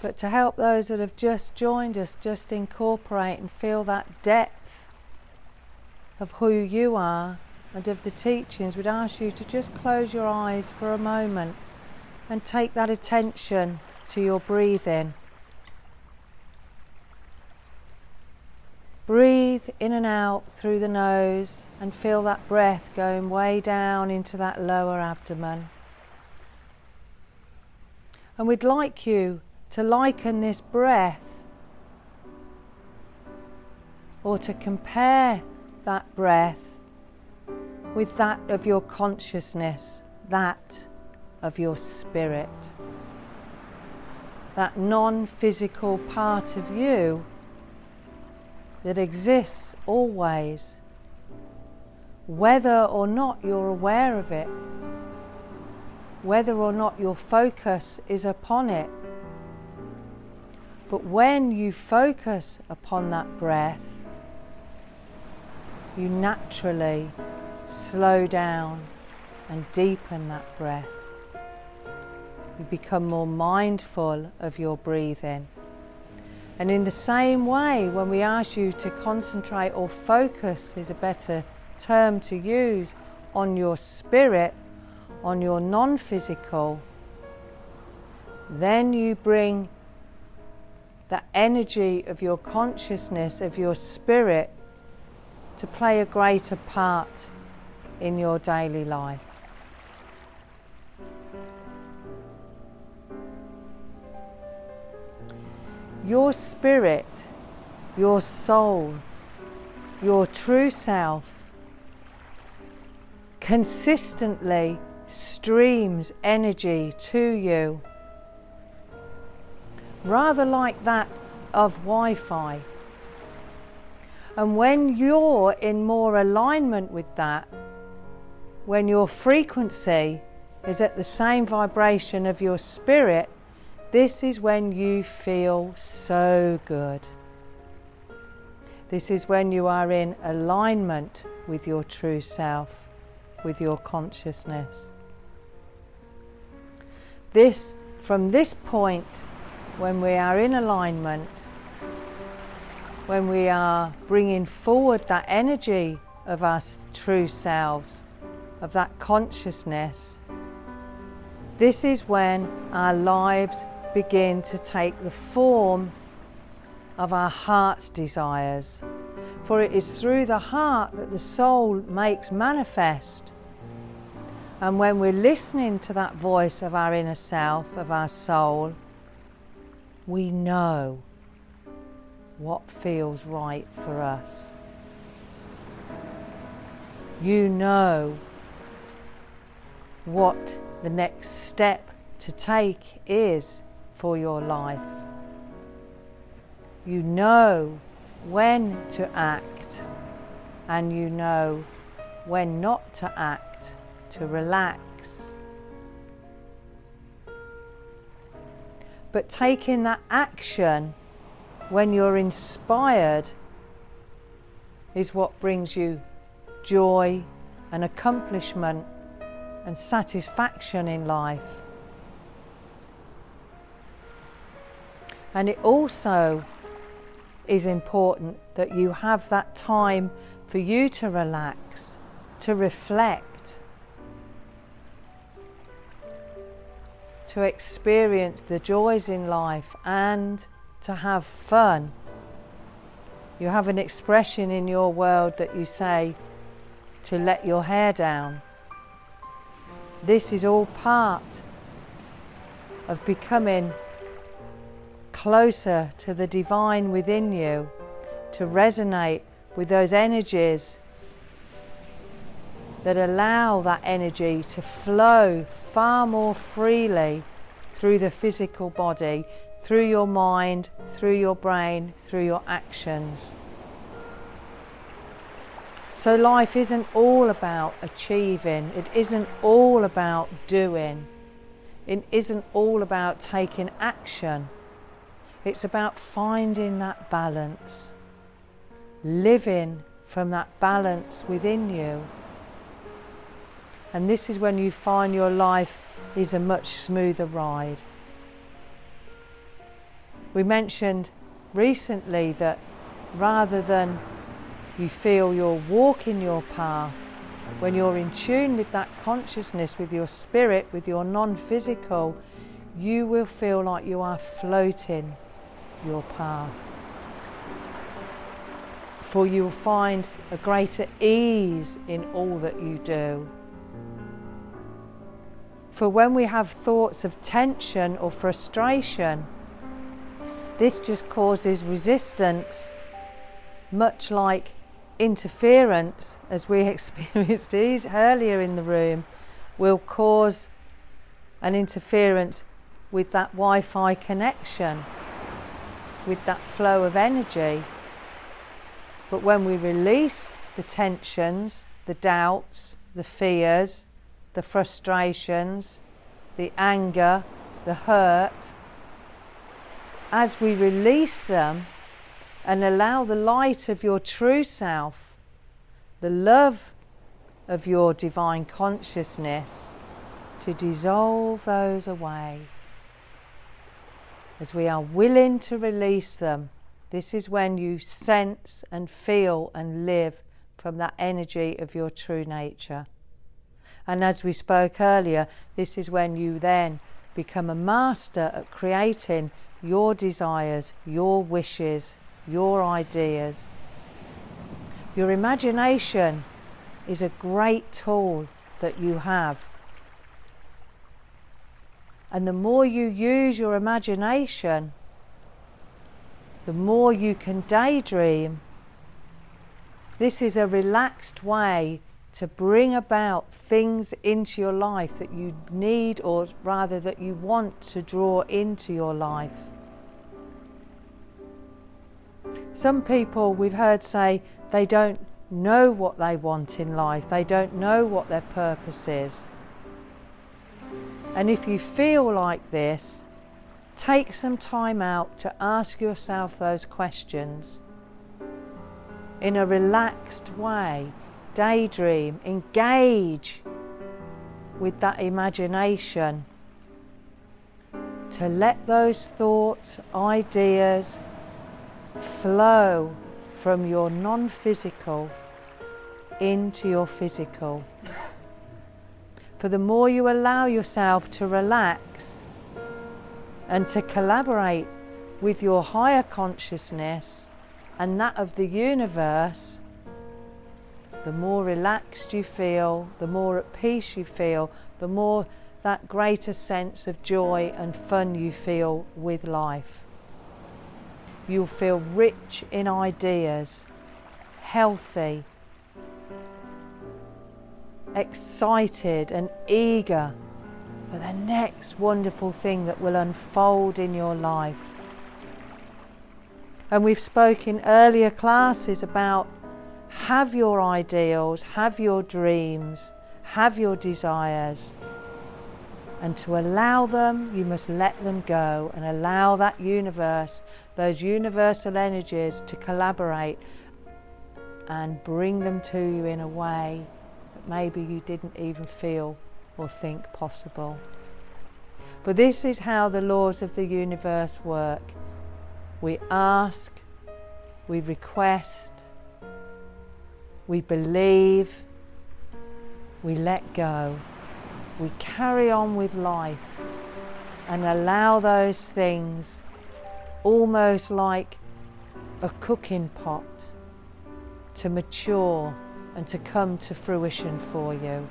But to help those that have just joined us, just incorporate and feel that depth of who you are and of the teachings, we'd ask you to just close your eyes for a moment and take that attention to your breathing. Breathe in and out through the nose and feel that breath going way down into that lower abdomen. And we'd like you to liken this breath, or to compare that breath with that of your consciousness, that of your spirit, that non-physical part of you that exists always, whether or not you're aware of it, whether or not your focus is upon it. But when you focus upon that breath, you naturally slow down and deepen that breath. You become more mindful of your breathing. And in the same way, when we ask you to concentrate, or focus is a better term to use, on your spirit, on your non-physical, then you bring the energy of your consciousness, of your spirit, to play a greater part in your daily life. Your spirit, your soul, your true self consistently streams energy to you, rather like that of Wi-Fi. And when you're in more alignment with that, when your frequency is at the same vibration of your spirit, this is when you feel so good. This is when you are in alignment with your true self, with your consciousness. From this point, when we are in alignment, when we are bringing forward that energy of our true selves, of that consciousness, this is when our lives begin to take the form of our heart's desires. For it is through the heart that the soul makes manifest. And when we're listening to that voice of our inner self, of our soul, we know what feels right for us. You know what the next step to take is for your life. You know when to act, and you know when not to act, to relax. But taking that action when you're inspired is what brings you joy and accomplishment and satisfaction in life. And it also is important that you have that time for you to relax, to reflect, to experience the joys in life and to have fun. You have an expression in your world that you say to let your hair down. This is all part of becoming closer to the divine within you, to resonate with those energies that allow that energy to flow far more freely through the physical body, through your mind, through your brain, through your actions. So life isn't all about achieving, it isn't all about doing, it isn't all about taking action. It's about finding that balance, living from that balance within you. And this is when you find your life is a much smoother ride. We mentioned recently that rather than you feel you're walking your path, when you're in tune with that consciousness, with your spirit, with your non-physical, you will feel like you are floating your path. For you will find a greater ease in all that you do. For when we have thoughts of tension or frustration, this just causes resistance, much like interference, as we experienced earlier in the room, will cause an interference with that Wi-Fi connection, with that flow of energy. But when we release the tensions, the doubts, the fears, the frustrations, the anger, the hurt, as we release them and allow the light of your true self, the love of your divine consciousness, to dissolve those away. As we are willing to release them, this is when you sense and feel and live from that energy of your true nature. And as we spoke earlier, this is when you then become a master at creating your desires, your wishes, your ideas. Your imagination is a great tool that you have. And the more you use your imagination, the more you can daydream. This is a relaxed way to bring about things into your life that you need, or rather that you want to draw into your life. Some people we've heard say they don't know what they want in life, they don't know what their purpose is. And if you feel like this, take some time out to ask yourself those questions. In a relaxed way, daydream, engage with that imagination, to let those thoughts, ideas flow from your non-physical into your physical. For the more you allow yourself to relax and to collaborate with your higher consciousness and that of the universe, the more relaxed you feel, the more at peace you feel, the more that greater sense of joy and fun you feel with life. You'll feel rich in ideas, healthy, excited and eager for the next wonderful thing that will unfold in your life. And we've spoken earlier classes about have your ideals, have your dreams, have your desires. And to allow them, you must let them go and allow that universe, those universal energies to collaborate and bring them to you in a way that maybe you didn't even feel or think possible. But this is how the laws of the universe work. We ask, we request, we believe, we let go. We carry on with life and allow those things, almost like a cooking pot, to mature and to come to fruition for you.